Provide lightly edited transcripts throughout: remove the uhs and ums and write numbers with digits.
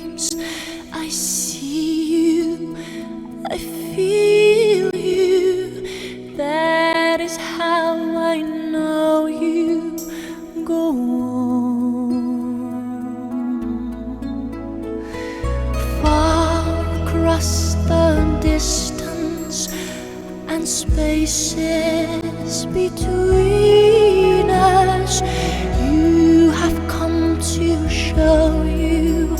dreams. I see you, I feel you. That is how I know you. Go on. Far across the distance and spaces between us, you have come to show you.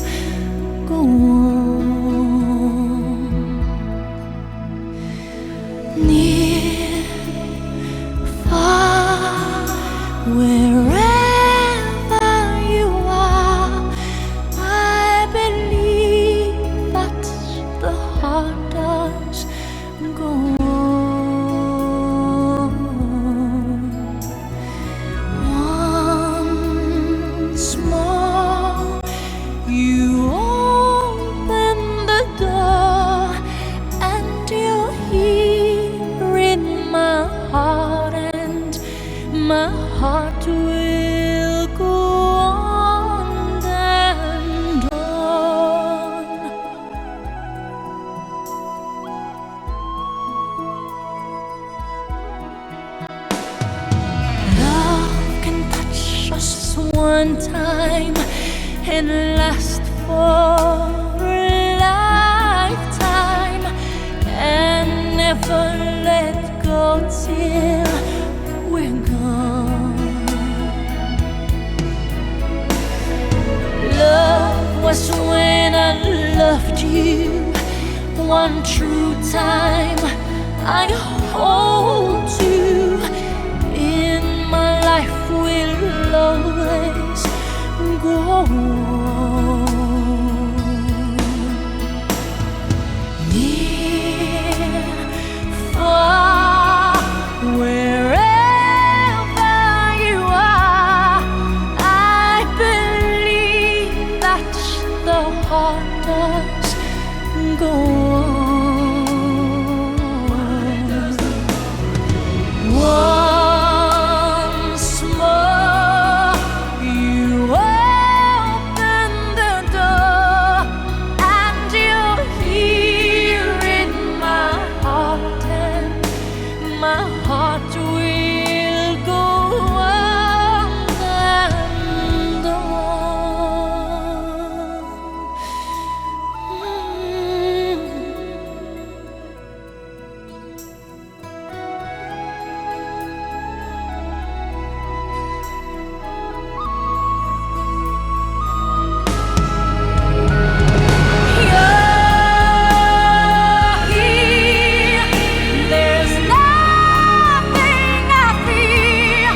Go on. Near, far, wherever you are, I believe that the heart does. Go on. Once more, you open the door, and you're here in my heart, and my heart will go on and on. Love can touch us one time and last for a lifetime, and never let go till we're gone. Love was when I loved you one true time. I hold you in my life, will always go on. Near, far, wherever you are, I believe that the heart does go on. Once more, you open the door, and you're here in my heart, and my heart will go on and on. There's nothing I fear,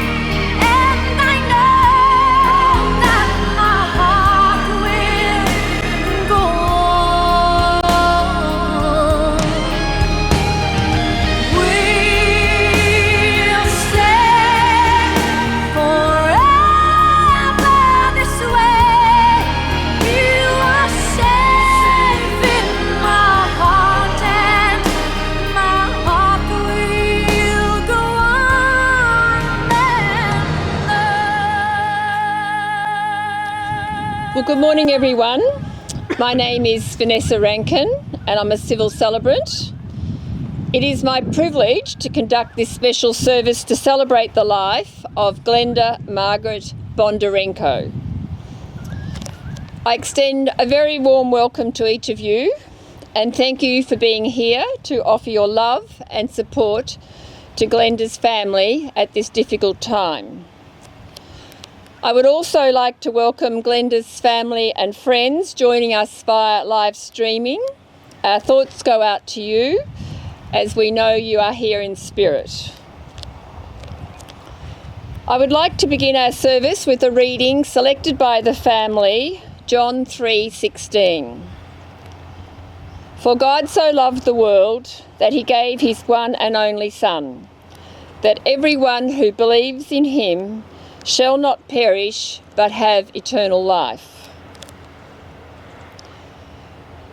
and I know that my heart will go on. We'll stay forever this way. You are safe in my heart, and my heart will go on and on. Well, good morning, everyone. My name is Vanessa Rankin, and I'm a civil celebrant. It is my privilege to conduct this special service to celebrate the life of Glenda Margaret Bonderenko. I extend a very warm welcome to each of you, and thank you for being here to offer your love and support to Glenda's family at this difficult time. I would also like to welcome Glenda's family and friends joining us via live streaming. Our thoughts go out to you, as we know you are here in spirit. I would like to begin our service with a reading selected by the family, John 3:16. For God so loved the world that he gave his one and only Son, that everyone who believes in him shall not perish but have eternal life.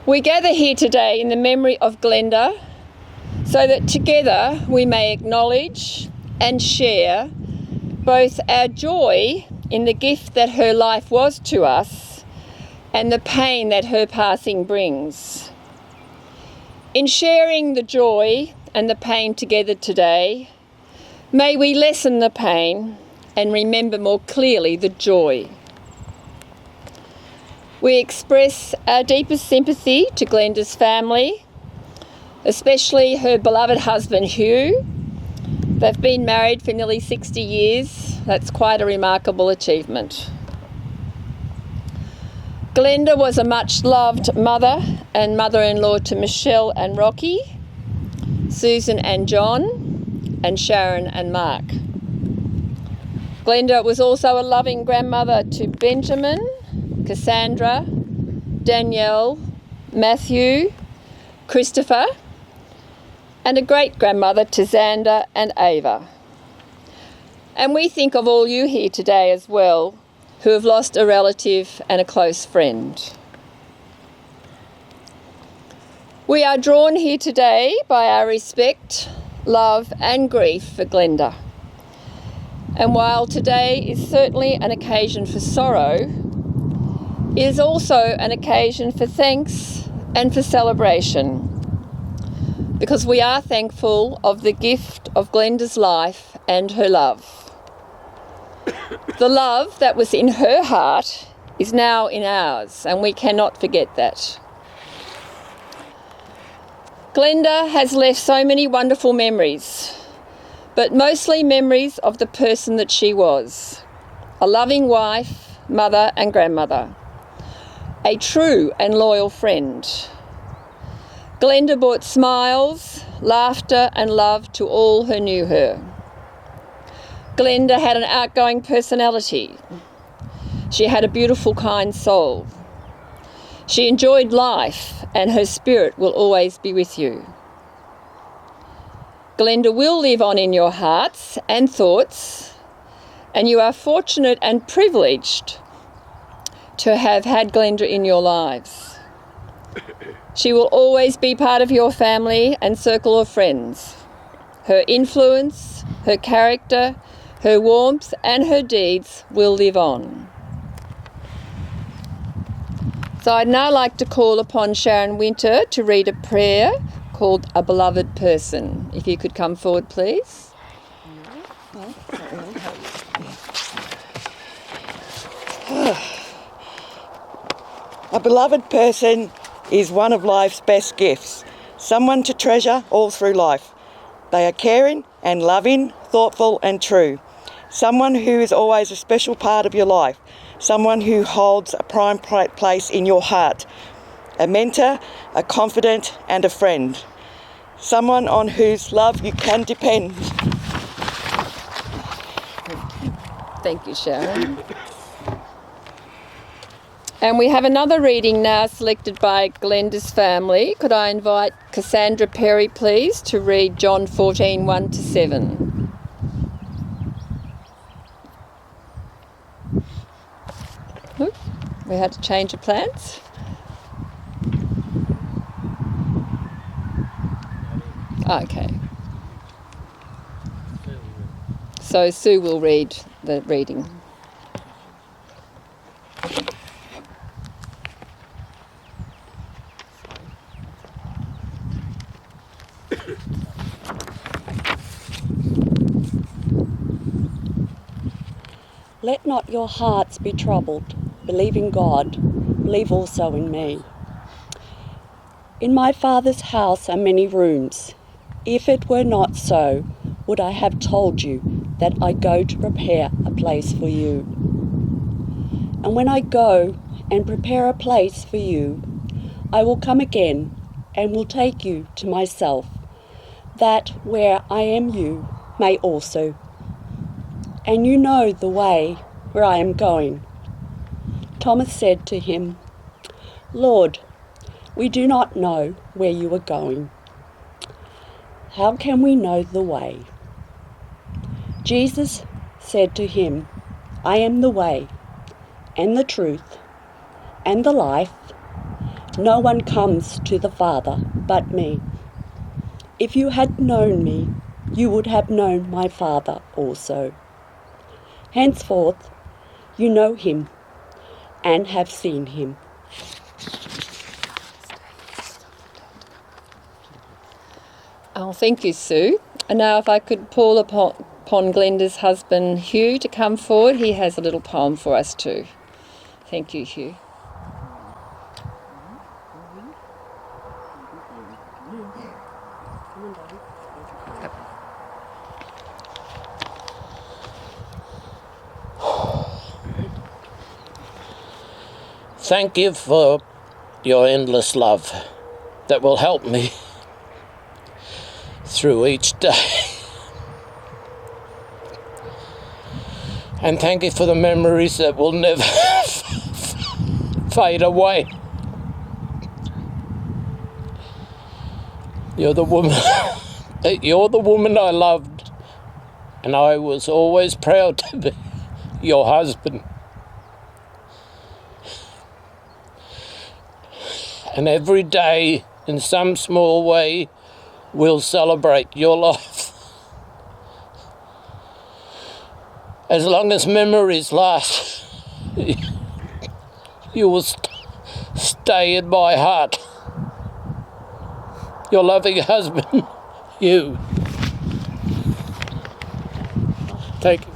We gather here today in the memory of Glenda so that together we may acknowledge and share both our joy in the gift that her life was to us and the pain that her passing brings. In sharing the joy and the pain together today, may we lessen the pain and remember more clearly the joy. We express our deepest sympathy to Glenda's family, especially her beloved husband Hugh. They've been married for nearly 60 years. That's quite a remarkable achievement. Glenda was a much-loved mother and mother-in-law to Michelle and Rocky, Susan and John, and Sharon and Mark. Glenda was also a loving grandmother to Benjamin, Cassandra, Danielle, Matthew, Christopher, and a great-grandmother to Xander and Ava. And we think of all you here today as well, who have lost a relative and a close friend. We are drawn here today by our respect, love and grief for Glenda. And while today is certainly an occasion for sorrow, it is also an occasion for thanks and for celebration, because we are thankful of the gift of Glenda's life and her love. The love that was in her heart is now in ours, and we cannot forget that. Glenda has left so many wonderful memories, but mostly memories of the person that she was. A loving wife, mother and grandmother. A true and loyal friend. Glenda brought smiles, laughter and love to all who knew her. Glenda had an outgoing personality. She had a beautiful, kind soul. She enjoyed life, and her spirit will always be with you. Glenda will live on in your hearts and thoughts, and you are fortunate and privileged to have had Glenda in your lives. She will always be part of your family and circle of friends. Her influence, her character, her warmth and her deeds will live on. So I'd now like to call upon Sharon Winter to read a prayer called A Beloved Person. If you could come forward, please. A beloved person is one of life's best gifts, someone to treasure all through life. They are caring and loving, thoughtful and true. Someone who is always a special part of your life, someone who holds a prime place in your heart, a mentor, a confidant and a friend, someone on whose love you can depend. Thank you, Sharon. And we have another reading now selected by Glenda's family. Could I invite Cassandra Perry, please, to read John 14, 1-7. We had to change of plans. Okay. So Sue will read the reading. Let not your hearts be troubled. Believe in God, believe also in me. In my Father's house are many rooms. If it were not so, would I have told you that I go to prepare a place for you? And when I go and prepare a place for you, I will come again and will take you to myself, that where I am you may also. And you know the way where I am going. Thomas said to him, Lord, we do not know where you are going. How can we know the way? Jesus said to him, I am the way, and the truth, and the life. No one comes to the Father but me. If you had known me, you would have known my Father also. Henceforth, you know him and have seen him. Oh, thank you, Sue. And now if I could call upon Glenda's husband, Hugh, to come forward. He has a little poem for us too. Thank you, Hugh. Thank you for your endless love that will help me through each day. And thank you for the memories that will never fade away. You're the woman I loved, and I was always proud to be your husband. And every day, in some small way, we'll celebrate your life. As long as memories last, you will stay in my heart. Your loving husband, you. Thank you.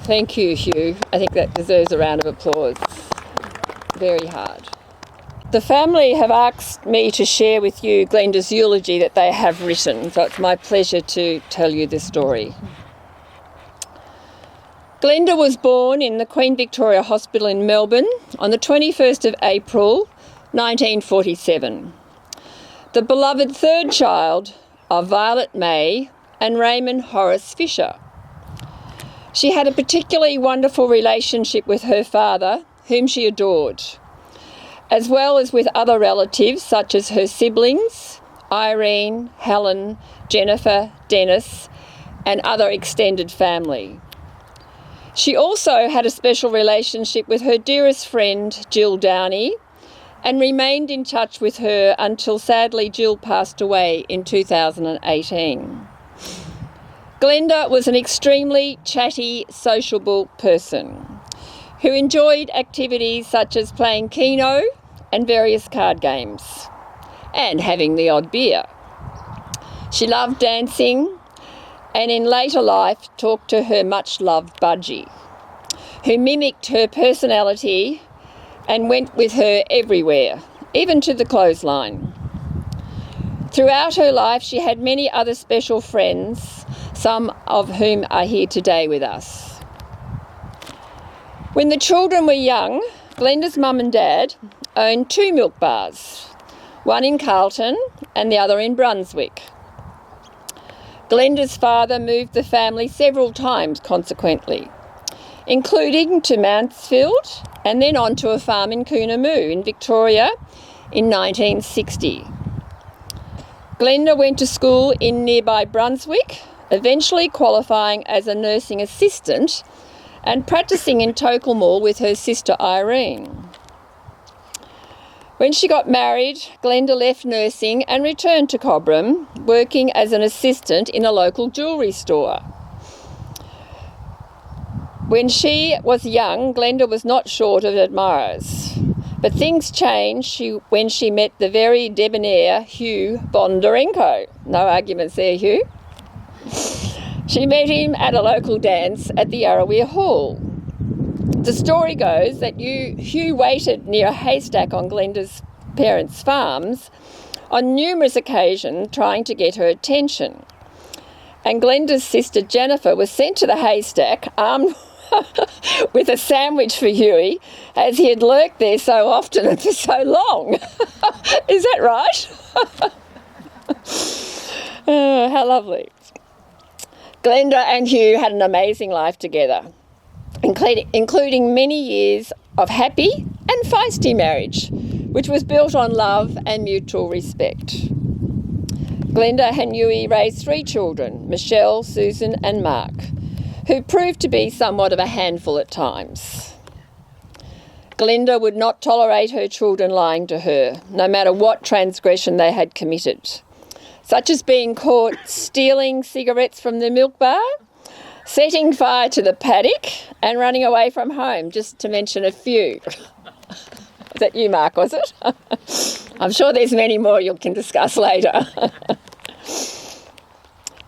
Thank you, Hugh. I think that deserves a round of applause. Very hard. The family have asked me to share with you Glenda's eulogy that they have written, so it's my pleasure to tell you the story. Glenda was born in the Queen Victoria Hospital in Melbourne on the 21st of April 1947. The beloved third child of Violet May and Raymond Horace Fisher. She had a particularly wonderful relationship with her father, whom she adored, as well as with other relatives such as her siblings, Irene, Helen, Jennifer, Dennis, and other extended family. She also had a special relationship with her dearest friend, Jill Downey, and remained in touch with her until sadly Jill passed away in 2018. Glenda was an extremely chatty, sociable person who enjoyed activities such as playing Keno and various card games, and having the odd beer. She loved dancing, and in later life talked to her much-loved Budgie, who mimicked her personality and went with her everywhere, even to the clothesline. Throughout her life, she had many other special friends, some of whom are here today with us. When the children were young, Glenda's mum and dad owned 2 milk bars, one in Carlton and the other in Brunswick. Glenda's father moved the family several times consequently, including to Mansfield and then on to a farm in Coonamoo in Victoria in 1960. Glenda went to school in nearby Brunswick, eventually qualifying as a nursing assistant and practicing in Tocumwal with her sister Irene. When she got married, Glenda left nursing and returned to Cobram, working as an assistant in a local jewellery store. When she was young, Glenda was not short of admirers, but things changed when she met the very debonair Hugh Bonderenko. No arguments there, Hugh. She met him at a local dance at the Yarrawhia Hall. The story goes that Hugh waited near a haystack on Glenda's parents' farms on numerous occasions trying to get her attention. And Glenda's sister Jennifer was sent to the haystack armed with a sandwich for Hughie, as he had lurked there so often and for so long. Is that right? Oh, how lovely. Glenda and Hugh had an amazing life together, including many years of happy and feisty marriage, which was built on love and mutual respect. Glenda and Hughie raised 3 children, Michelle, Susan and Mark, who proved to be somewhat of a handful at times. Glenda would not tolerate her children lying to her, no matter what transgression they had committed, such as being caught stealing cigarettes from the milk bar, setting fire to the paddock and running away from home, just to mention a few. Is that you, Mark, was it? I'm sure there's many more you can discuss later.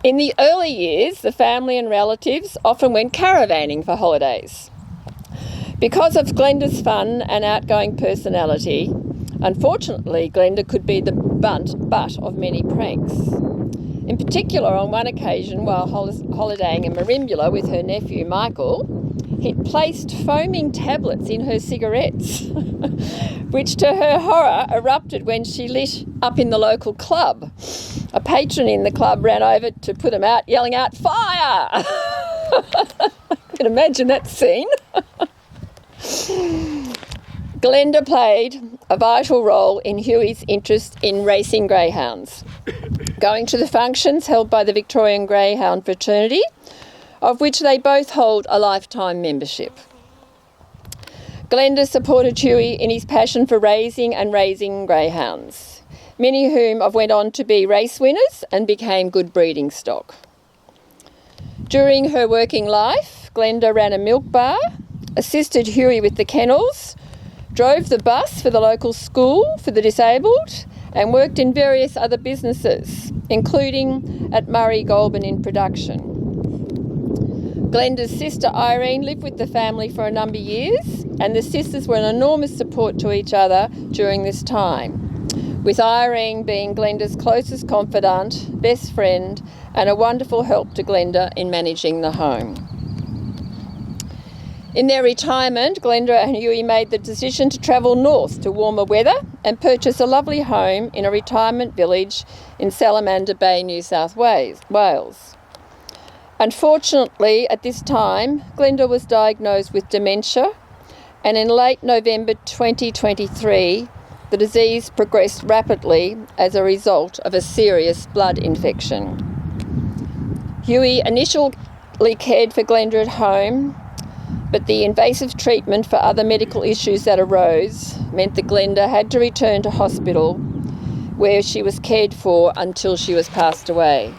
In the early years, the family and relatives often went caravanning for holidays. Because of Glenda's fun and outgoing personality, unfortunately, Glenda could be the butt of many pranks. In particular, on one occasion, while holidaying in Merimbula with her nephew Michael, he'd placed foaming tablets in her cigarettes, which to her horror erupted when she lit up in the local club. A patron in the club ran over to put them out, yelling out, "Fire!" I can imagine that scene. Glenda played a vital role in Huey's interest in racing greyhounds, going to the functions held by the Victorian Greyhound Fraternity, of which they both hold a lifetime membership. Glenda supported Huey in his passion for raising greyhounds, many of whom went on to be race winners and became good breeding stock. During her working life, Glenda ran a milk bar, assisted Huey with the kennels, drove the bus for the local school for the disabled, and worked in various other businesses, including at Murray Goulburn in production. Glenda's sister Irene lived with the family for a number of years, and the sisters were an enormous support to each other during this time, with Irene being Glenda's closest confidant, best friend, and a wonderful help to Glenda in managing the home. In their retirement, Glenda and Huey made the decision to travel north to warmer weather and purchase a lovely home in a retirement village in Salamander Bay, New South Wales. Unfortunately, at this time, Glenda was diagnosed with dementia, and in late November 2023, the disease progressed rapidly as a result of a serious blood infection. Huey initially cared for Glenda at home, but the invasive treatment for other medical issues that arose meant that Glenda had to return to hospital, where she was cared for until she was passed away.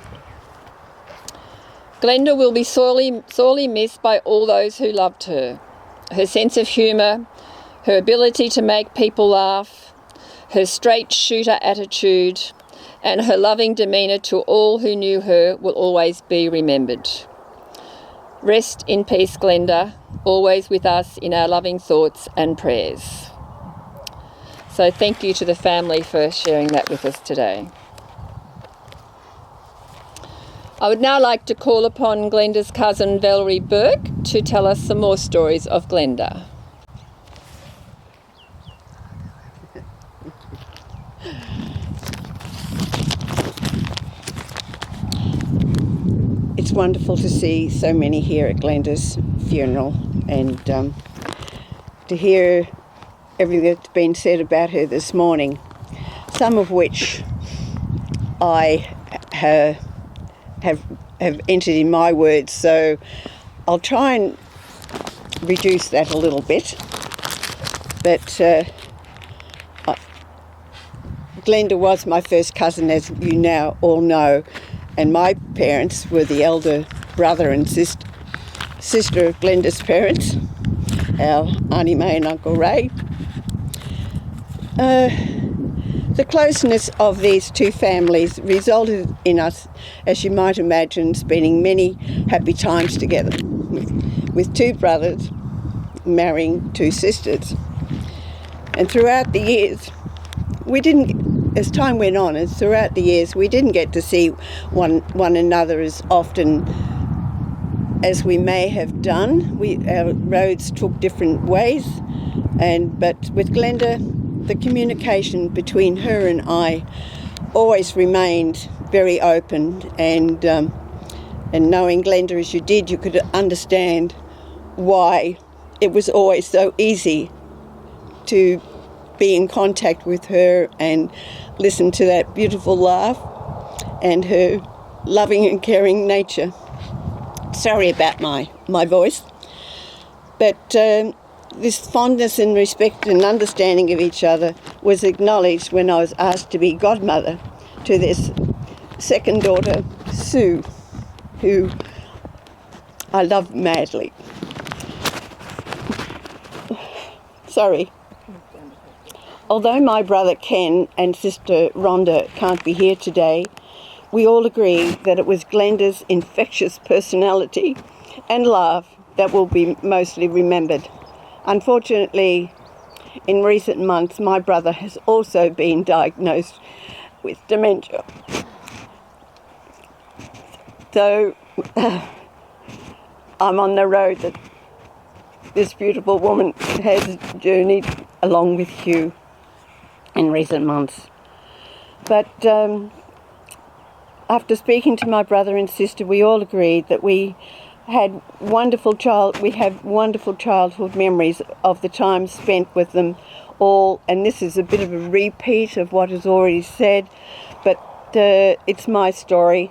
Glenda will be sorely missed by all those who loved her. Her sense of humour, her ability to make people laugh, her straight shooter attitude, and her loving demeanour to all who knew her will always be remembered. Rest in peace, Glenda, always with us in our loving thoughts and prayers. So thank you to the family for sharing that with us today. I would now like to call upon Glenda's cousin Valerie Burke to tell us some more stories of Glenda. It's wonderful to see so many here at Glenda's funeral, and to hear everything that's been said about her this morning, some of which I have entered in my words, so I'll try and reduce that a little bit. But Glenda was my first cousin, as you now all know, and my parents were the elder brother and sister of Glenda's parents, our Auntie May and Uncle Ray. The closeness of these two families resulted in us, as you might imagine, spending many happy times together, with two brothers marrying two sisters. And throughout the years, as time went on, and throughout the years, we didn't get to see one another as often as we may have done. Our roads took different ways, but with Glenda, the communication between her and I always remained very open, and knowing Glenda as you did, you could understand why it was always so easy to be in contact with her and listen to that beautiful laugh and her loving and caring nature. Sorry about my voice, but this fondness and respect and understanding of each other was acknowledged when I was asked to be godmother to this second daughter, Sue, who I love madly. Although my brother Ken and sister Rhonda can't be here today, we all agree that it was Glenda's infectious personality and laugh that will be mostly remembered. Unfortunately, in recent months, my brother has also been diagnosed with dementia. So I'm on the road that this beautiful woman has journeyed along with Hugh in recent months. But after speaking to my brother and sister, we all agreed that we have wonderful childhood memories of the time spent with them all, and this is a bit of a repeat of what is already said, but it's my story,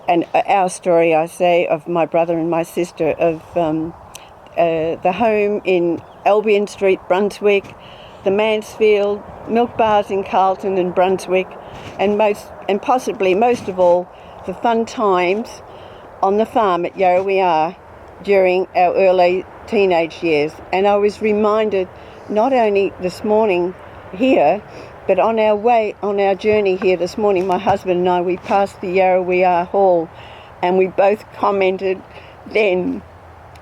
and our story, I say, of my brother and my sister, of the home in Albion Street, Brunswick, the Mansfield, milk bars in Carlton and Brunswick, and possibly most of all, the fun times on the farm at Yarrawee during our early teenage years. And I was reminded, not only this morning here, but on our journey here this morning, my husband and I, we passed the Yarrawee Hall, and we both commented then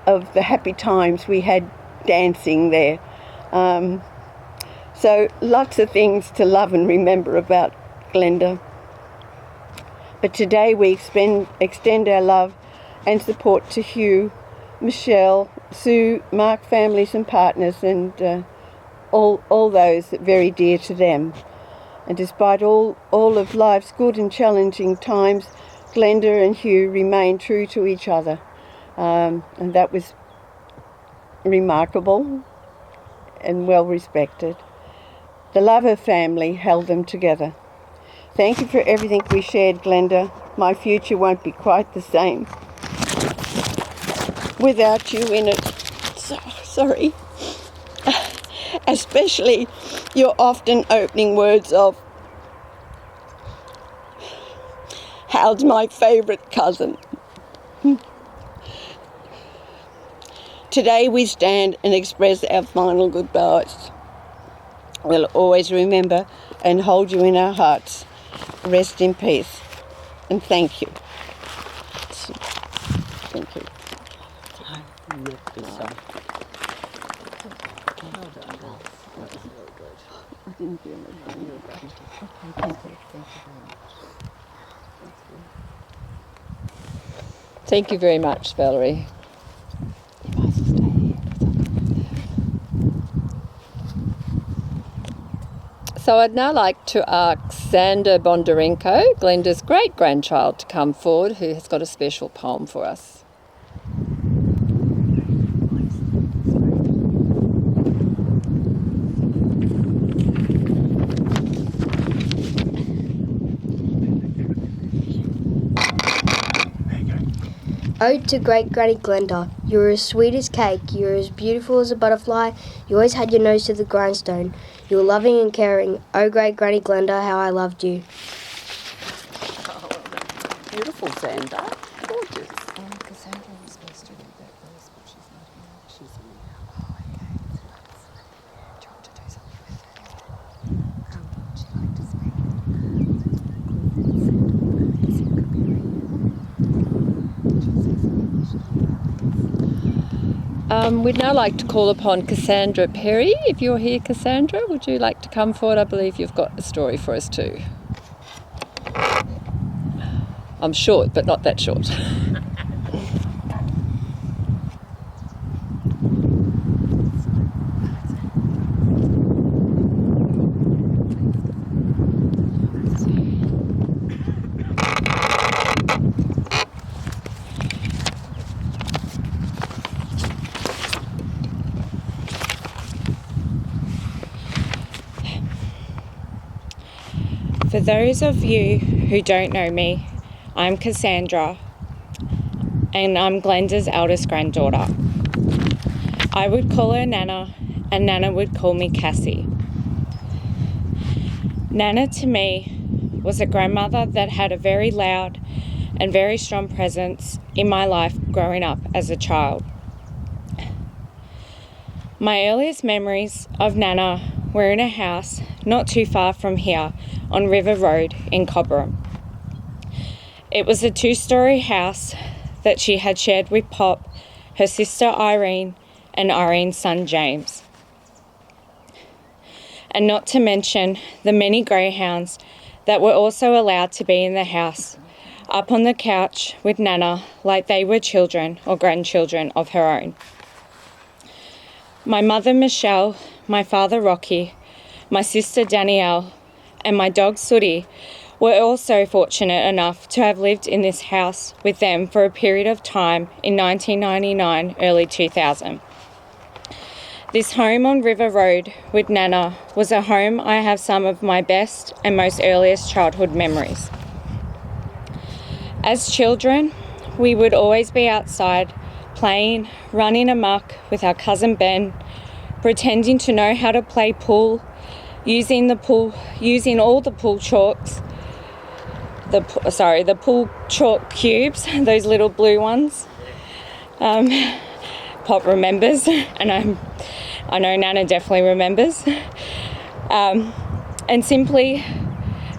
of the happy times we had dancing there. So lots of things to love and remember about Glenda. But today we extend our love and support to Hugh, Michelle, Sue, Mark families and partners, and all those that are very dear to them. And despite all of life's good and challenging times, Glenda and Hugh remained true to each other. And that was remarkable and well respected. The love of family held them together. Thank you for everything we shared, Glenda. My future won't be quite the same without you in it. Sorry. Especially your often opening words of, "How's my favourite cousin?" Today we stand and express our final goodbyes. We'll always remember and hold you in our hearts. Rest in peace, and thank you. Thank you. Thank you very much, Valerie. So I'd now like to ask Glenda Bonderenko, Glenda's great-grandchild, to come forward, who has got a special poem for us. Ode to Great Granny Glenda. You were as sweet as cake, you were as beautiful as a butterfly, you always had your nose to the grindstone. You were loving and caring. Oh, Great Granny Glenda, how I loved you. Beautiful, Xander. Gorgeous. Cassandra was supposed to read that first, but she's not here. She's in Oh, okay. Do you want to do something with her? Would you like to speak? We'd now like to call upon Cassandra Perry. If you're here, Cassandra, would you like to come forward? I believe you've got a story for us too. I'm short, but not that short. For those of you who don't know me, I'm Cassandra, and I'm Glenda's eldest granddaughter. I would call her Nana, and Nana would call me Cassie. Nana to me was a grandmother that had a very loud and very strong presence in my life growing up as a child. My earliest memories of Nana were in a house not too far from here on River Road in Cobram. It was a 2-storey house that she had shared with Pop, her sister Irene, and Irene's son James. And not to mention the many greyhounds that were also allowed to be in the house, up on the couch with Nana like they were children or grandchildren of her own. My mother Michelle, my father Rocky, my sister Danielle, and my dog Sooty were also fortunate enough to have lived in this house with them for a period of time in 1999, early 2000. This home on River Road with Nana was a home I have some of my best and most earliest childhood memories. As children, we would always be outside, playing, running amok with our cousin Ben, pretending to know how to play pool, using all the pool chalks, the pool chalk cubes, those little blue ones. Pop remembers, and I know Nana definitely remembers. And simply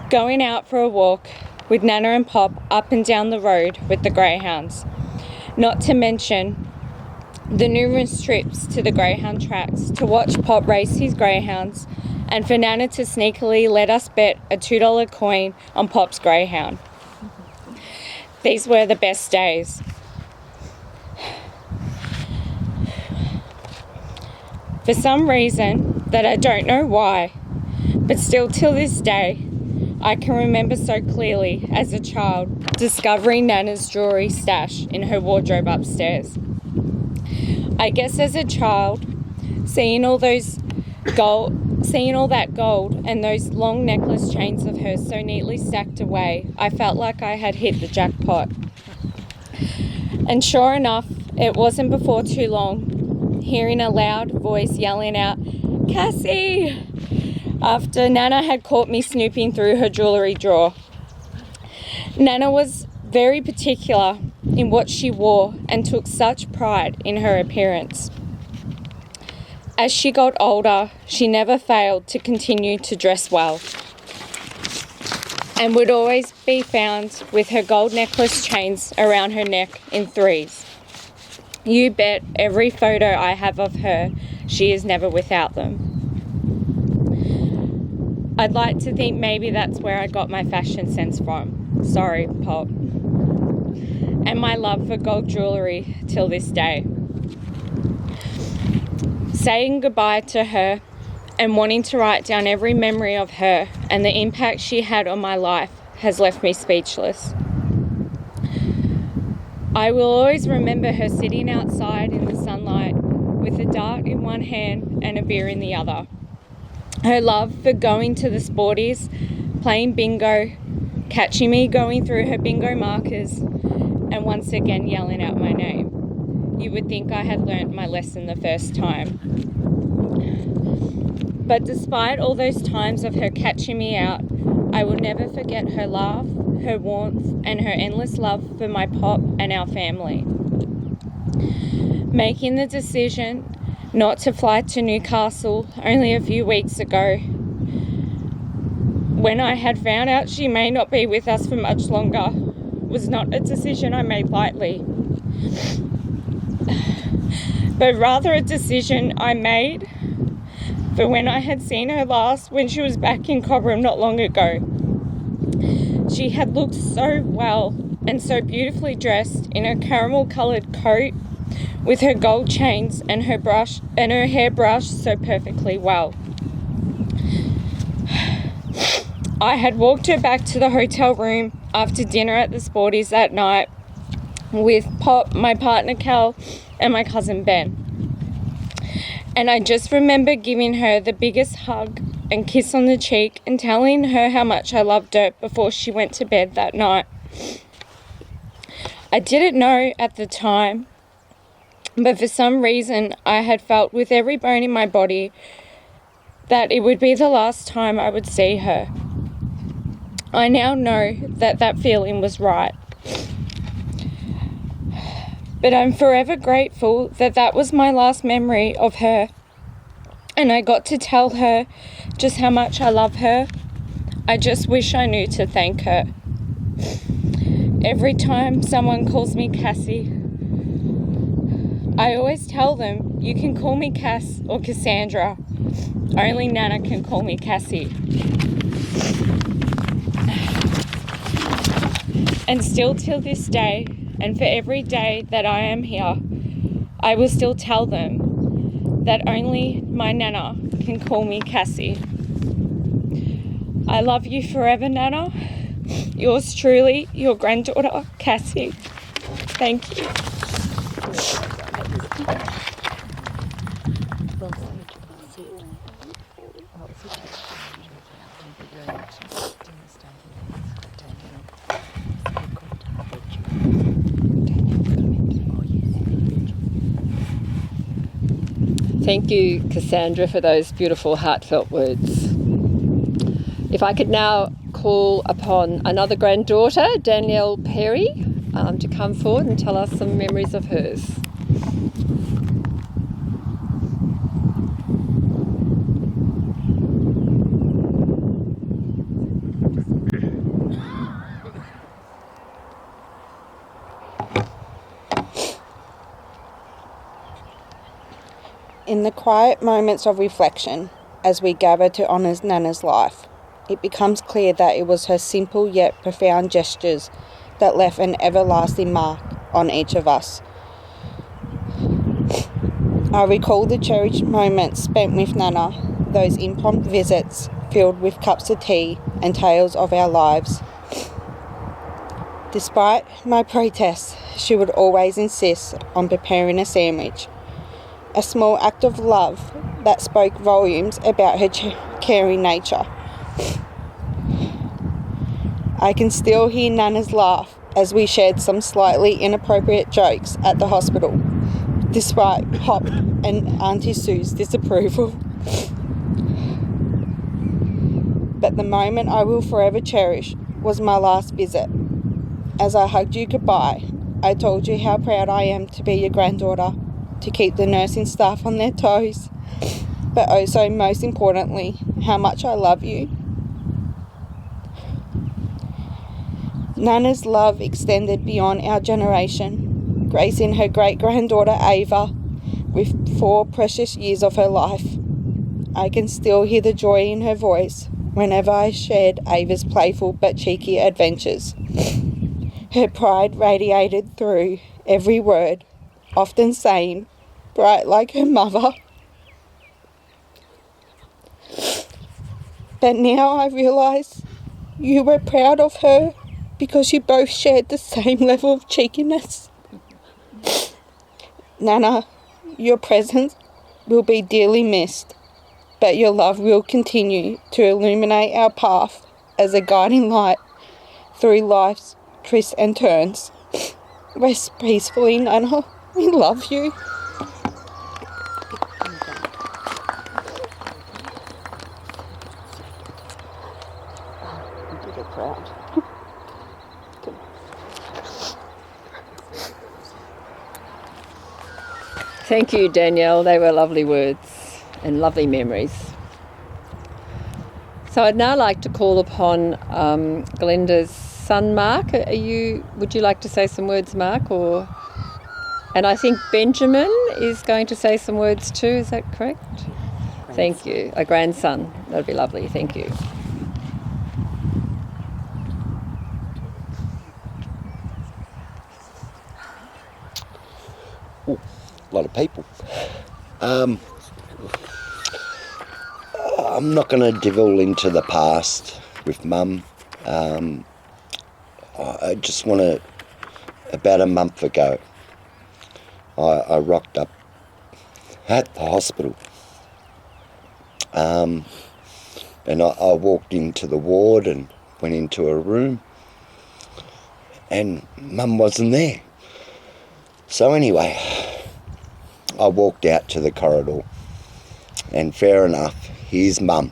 going out for a walk with Nana and Pop up and down the road with the greyhounds. Not to mention the numerous trips to the greyhound tracks to watch Pop race his greyhounds, and for Nana to sneakily let us bet a $2 coin on Pop's greyhound. These were the best days. For some reason that I don't know why, but still till this day, I can remember so clearly as a child discovering Nana's jewellery stash in her wardrobe upstairs. I guess as a child, seeing all that gold and those long necklace chains of hers so neatly stacked away, I felt like I had hit the jackpot. And sure enough, it wasn't before too long, hearing a loud voice yelling out, "Cassie!" after Nana had caught me snooping through her jewellery drawer. Nana was very particular in what she wore and took such pride in her appearance. As she got older, she never failed to continue to dress well and would always be found with her gold necklace chains around her neck in 3s. You bet every photo I have of her, she is never without them. I'd like to think maybe that's where I got my fashion sense from. Sorry, Pop. And my love for gold jewellery till this day. Saying goodbye to her and wanting to write down every memory of her and the impact she had on my life has left me speechless. I will always remember her sitting outside in the sunlight with a dart in one hand and a beer in the other. Her love for going to the sporties, playing bingo, catching me going through her bingo markers, and once again yelling out my name. You would think I had learnt my lesson the first time. But despite all those times of her catching me out, I will never forget her laugh, her warmth, and her endless love for my Pop and our family. Making the decision not to fly to Newcastle only a few weeks ago, when I had found out she may not be with us for much longer, was not a decision I made lightly, but rather a decision I made for when I had seen her last when she was back in Cobram not long ago. She had looked so well and so beautifully dressed in her caramel coloured coat with her gold chains and her hair brushed so perfectly well. I had walked her back to the hotel room after dinner at the Sporties that night with Pop, my partner Cal, and my cousin Ben. And I just remember giving her the biggest hug and kiss on the cheek and telling her how much I loved her before she went to bed that night. I didn't know at the time, but for some reason I had felt with every bone in my body that it would be the last time I would see her. I now know that that feeling was right. But I'm forever grateful that that was my last memory of her. and I got to tell her just how much I love her. I just wish I knew to thank her. Every time someone calls me Cassie, I always tell them, you can call me Cass or Cassandra. Only Nana can call me Cassie. And still till this day, and for every day that I am here, I will still tell them that only my Nana can call me Cassie. I love you forever, Nana. Yours truly, your granddaughter, Cassie. Thank you. Thank you, Cassandra, for those beautiful, heartfelt words. If I could now call upon another granddaughter, Danielle Perry, to come forward and tell us some memories of hers. In the quiet moments of reflection, as we gather to honour Nana's life, it becomes clear that it was her simple yet profound gestures that left an everlasting mark on each of us. I recall the cherished moments spent with Nana, those impromptu visits filled with cups of tea and tales of our lives. Despite my protests, she would always insist on preparing a sandwich, a small act of love that spoke volumes about her caring nature. I can still hear Nana's laugh as we shared some slightly inappropriate jokes at the hospital, despite Pop and Auntie Sue's disapproval. But the moment I will forever cherish was my last visit. As I hugged you goodbye, I told you how proud I am to be your granddaughter, to keep the nursing staff on their toes, but also most importantly, how much I love you. Nana's love extended beyond our generation, gracing her great-granddaughter Ava with 4 precious years of her life. I can still hear the joy in her voice whenever I shared Ava's playful but cheeky adventures. Her pride radiated through every word, often saying, bright like her mother. But now I realise you were proud of her because you both shared the same level of cheekiness. Nana, your presence will be dearly missed, but your love will continue to illuminate our path as a guiding light through life's twists and turns. Rest peacefully, Nana. We love you. Thank you, Danielle. They were lovely words and lovely memories. So I'd now like to call upon Glenda's son, Mark. Would you like to say some words, Mark? And I think Benjamin is going to say some words too. Is that correct? Grandson. Thank you. A grandson. That'd be lovely. Thank you. A lot of people. I'm not going to delve into the past with Mum. I just want to, about a month ago, I rocked up at the hospital, and I walked into the ward and went into a room, and Mum wasn't there. So anyway, I walked out to the corridor, and fair enough, here's Mum.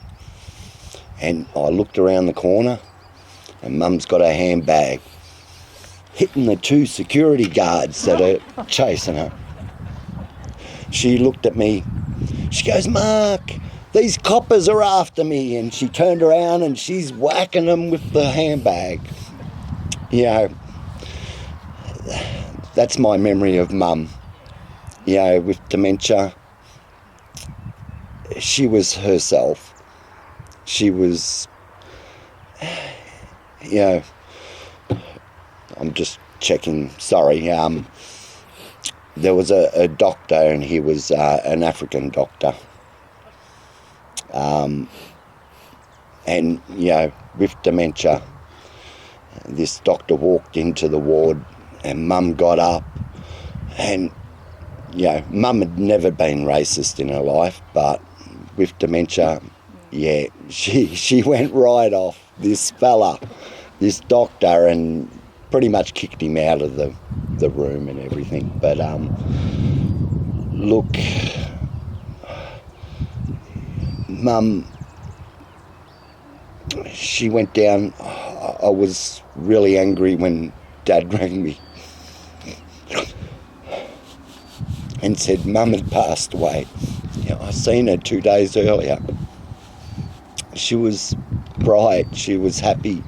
And I looked around the corner, and Mum's got her handbag, hitting the 2 security guards that are chasing her. She looked at me, she goes, "Mark, these coppers are after me." And she turned around and she's whacking them with the handbag. You know, that's my memory of Mum. You know, with dementia, she was herself. She was, you know, I'm just checking, sorry. There was a doctor, and he was an African doctor. And, you know, with dementia, this doctor walked into the ward and Mum got up, and, you know, Mum had never been racist in her life, but with dementia, yeah, she went right off this fella, this doctor, and pretty much kicked him out of the room and everything. But look, Mum, she went down. I was really angry when Dad rang me and said Mum had passed away. You know, I seen her 2 days earlier. She was bright, she was happy.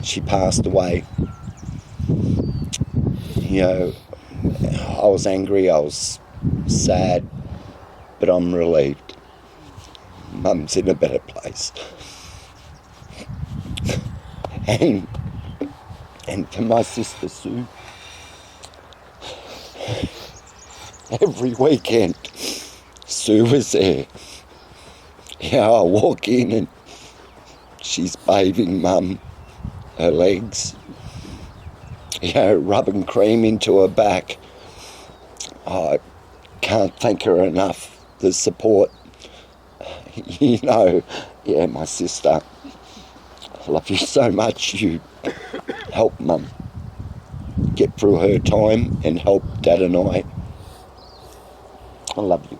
She passed away. You know, I was angry, I was sad, but I'm relieved. Mum's in a better place. And for my sister Sue, every weekend Sue was there. Yeah, I walk in and she's bathing Mum, her legs, you know, rubbing cream into her back. I can't thank her enough, the support. You know, yeah, my sister, I love you so much. You helped Mum get through her time and help Dad and I. I love you.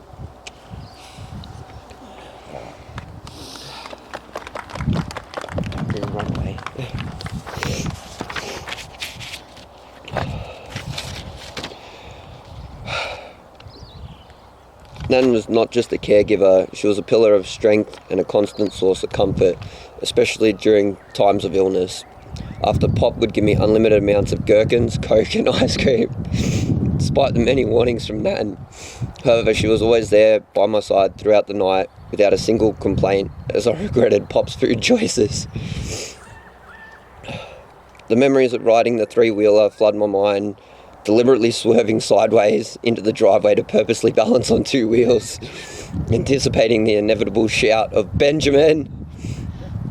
Run away. Nan was not just a caregiver, she was a pillar of strength and a constant source of comfort, especially during times of illness. After Pop would give me unlimited amounts of gherkins, Coke and ice cream, despite the many warnings from Nan. However, she was always there by my side throughout the night without a single complaint, as I regretted Pop's food choices. The memories of riding the three-wheeler flood my mind, deliberately swerving sideways into the driveway to purposely balance on two wheels, anticipating the inevitable shout of "Benjamin!"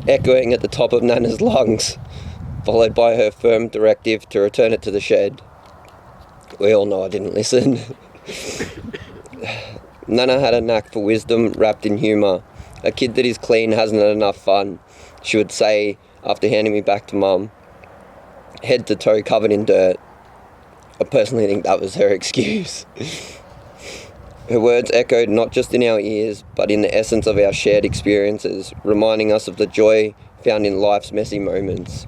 echoing at the top of Nana's lungs, followed by her firm directive to return it to the shed. We all know I didn't listen. Nana had a knack for wisdom wrapped in humour. "A kid that is clean hasn't had enough fun," she would say after handing me back to Mum, head to toe covered in dirt. I personally think that was her excuse. Her words echoed not just in our ears, but in the essence of our shared experiences, reminding us of the joy found in life's messy moments.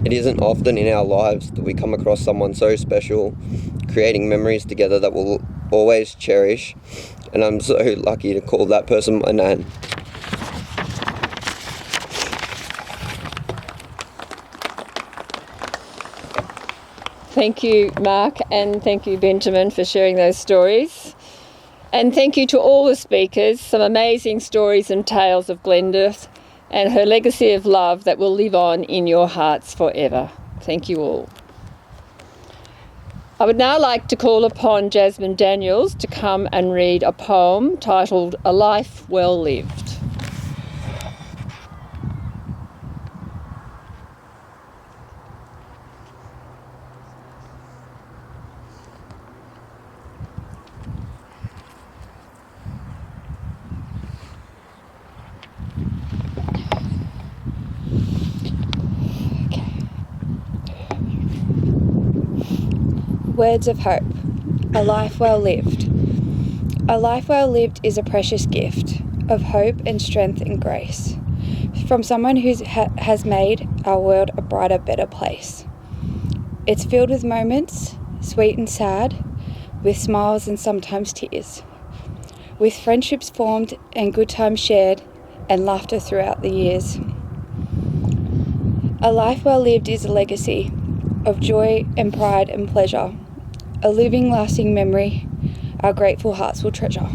It isn't often in our lives that we come across someone so special, creating memories together that we'll always cherish, and I'm so lucky to call that person my Nan. Thank you, Mark, and thank you, Benjamin, for sharing those stories. And thank you to all the speakers, some amazing stories and tales of Glenda and her legacy of love that will live on in your hearts forever. Thank you all. I would now like to call upon Jasmine Daniels to come and read a poem titled "A Life Well Lived." Words of hope. A life well lived. A life well lived is a precious gift of hope and strength and grace from someone who has made our world a brighter, better place. It's filled with moments, sweet and sad, with smiles and sometimes tears. with friendships formed and good times shared and laughter throughout the years. A life well lived is a legacy of joy and pride and pleasure, a living, lasting memory our grateful hearts will treasure.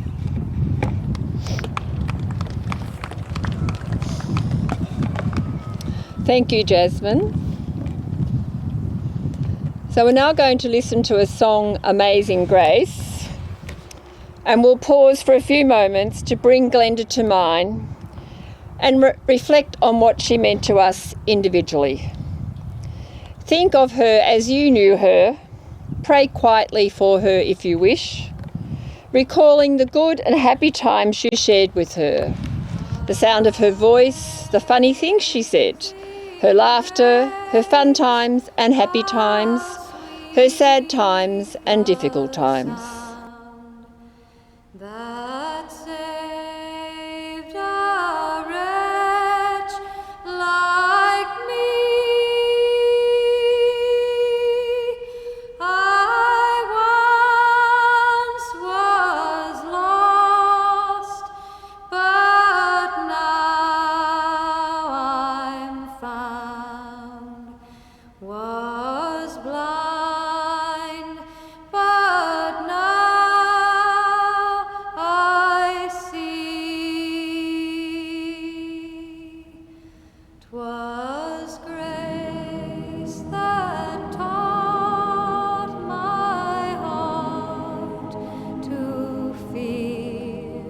Thank you, Jasmine. So we're now going to listen to a song, Amazing Grace, and we'll pause for a few moments to bring Glenda to mind and reflect on what she meant to us individually. Think of her as you knew her, pray quietly for her if you wish, recalling the good and happy times you shared with her, the sound of her voice, the funny things she said, her laughter, her fun times and happy times, her sad times and difficult times. That saved a wretch like me. I once was lost, but now I'm found. Was blind, but now I see. 'Twas grace that taught my heart to fear,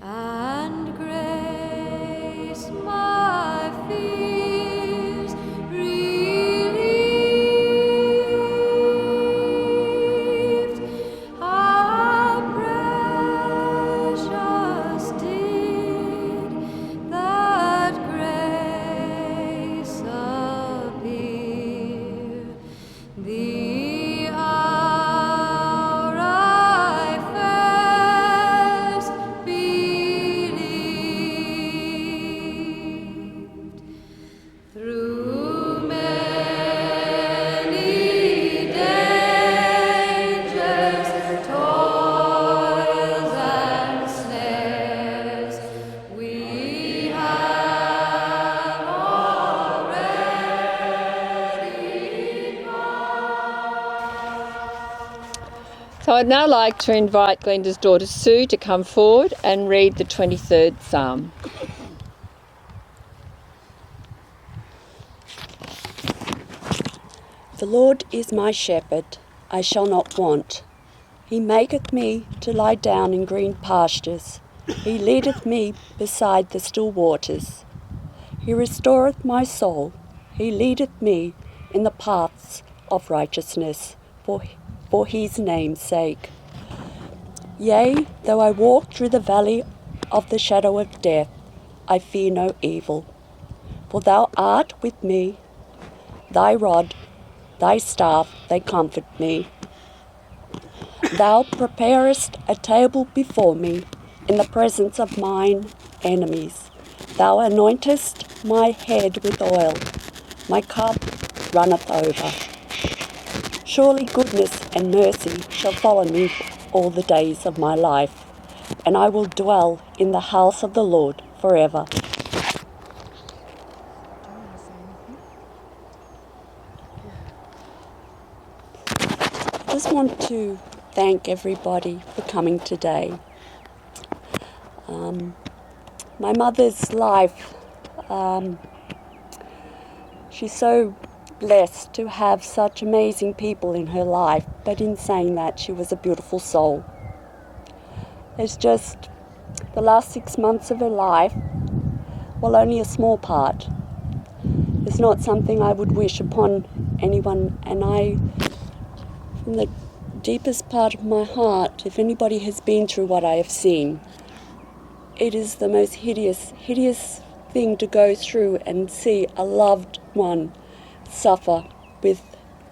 and grace my fears relieved. How precious did that grace appear, the hour I first believed. Through many dangers, toils and snares, we have already So I'd now like to invite Glenda's daughter Sue to come forward and read the 23rd Psalm. The Lord is my shepherd, I shall not want. He maketh me to lie down in green pastures. He leadeth me beside the still waters. He restoreth my soul. He leadeth me in the paths of righteousness for his name's sake. Yea, though I walk through the valley of the shadow of death, I fear no evil. For thou art with me, thy rod, thy staff, they comfort me. Thou preparest a table before me in the presence of mine enemies. Thou anointest my head with oil. My cup runneth over. Surely goodness and mercy shall follow me all the days of my life, and I will dwell in the house of the Lord forever. I just want to thank everybody for coming today. My mother's life, she's so blessed to have such amazing people in her life, but in saying that, she was a beautiful soul. It's just the last 6 months of her life, well, only a small part. It's not something I would wish upon anyone, and I, from the deepest part of my heart, if anybody has been through what I have seen, it is the most hideous thing to go through and see a loved one suffer with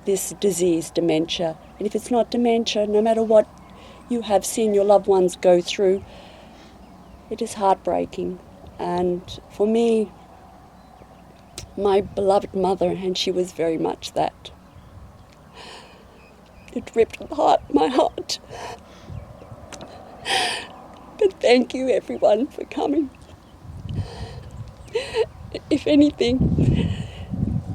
this disease, dementia. And if it's not dementia, no matter what you have seen your loved ones go through, it is heartbreaking. And for me, my beloved mother, and she was very much that, it ripped apart my heart. But thank you everyone for coming. If anything,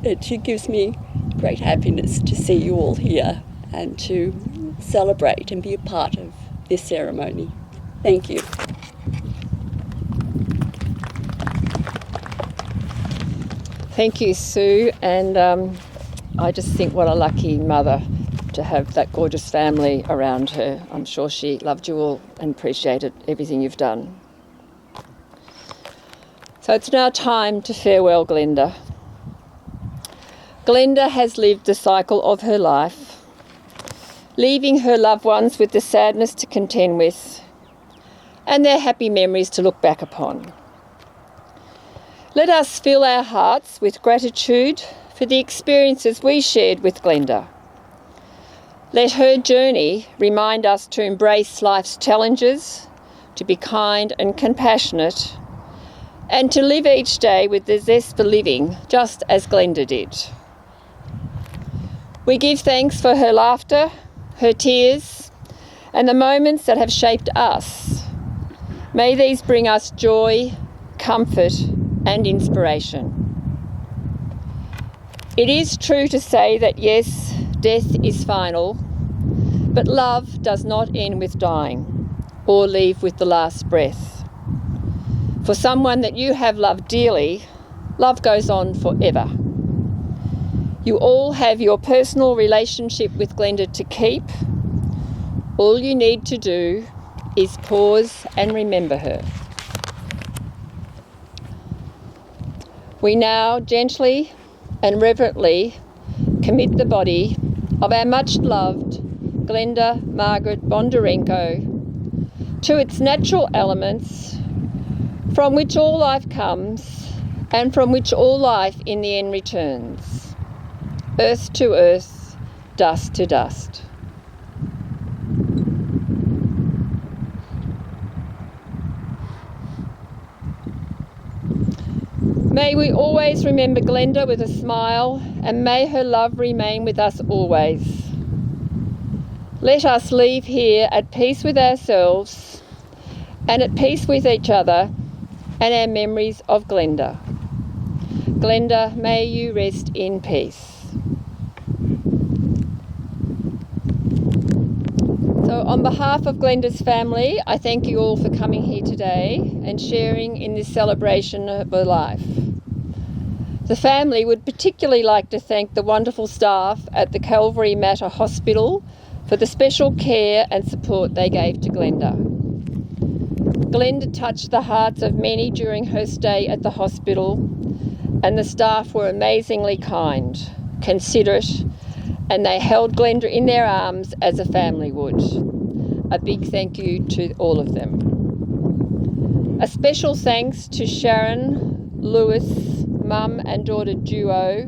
it gives me great happiness to see you all here and to celebrate and be a part of this ceremony. Thank you. Thank you, Sue, and I just think what a lucky mother to have that gorgeous family around her. I'm sure she loved you all and appreciated everything you've done. So it's now time to farewell Glenda. Glenda has lived the cycle of her life, leaving her loved ones with the sadness to contend with and their happy memories to look back upon. Let us fill our hearts with gratitude for the experiences we shared with Glenda. Let her journey remind us to embrace life's challenges, to be kind and compassionate, and to live each day with the zest for living, just as Glenda did. We give thanks for her laughter, her tears, and the moments that have shaped us. May these bring us joy, comfort, and inspiration. It is true to say that yes, death is final, but love does not end with dying or leave with the last breath. For someone that you have loved dearly, love goes on forever. You all have your personal relationship with Glenda to keep. All you need to do is pause and remember her. We now gently and reverently commit the body of our much loved Glenda Margaret Bonderenko to its natural elements, from which all life comes and from which all life in the end returns. Earth to earth, dust to dust. May we always remember Glenda with a smile, and may her love remain with us always. Let us leave here at peace with ourselves and at peace with each other and our memories of Glenda. Glenda, may you rest in peace. So on behalf of Glenda's family, I thank you all for coming here today and sharing in this celebration of her life. The family would particularly like to thank the wonderful staff at the Calvary Mater Hospital for the special care and support they gave to Glenda. Glenda touched the hearts of many during her stay at the hospital, and the staff were amazingly kind, considerate, and they held Glenda in their arms as a family would. A big thank you to all of them. A special thanks to Sharon, Lewis, mum and daughter duo,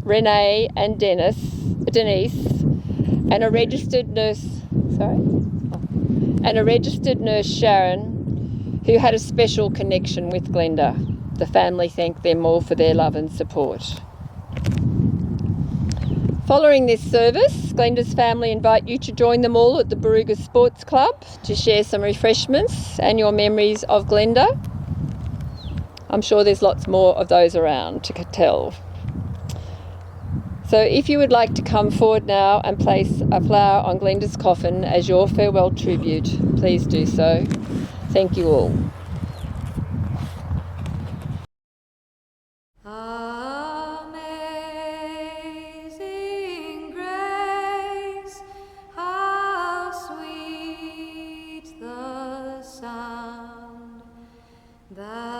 Renee and Denise, and a registered nurse, Sharon, who had a special connection with Glenda. The family thanked them all for their love and support. Following this service, Glenda's family invite you to join them all at the Baruga Sports Club to share some refreshments and your memories of Glenda. I'm sure there's lots more of those around to tell. So if you would like to come forward now and place a flower on Glenda's coffin as your farewell tribute, please do so. Thank you all. Amazing grace, how sweet the sound that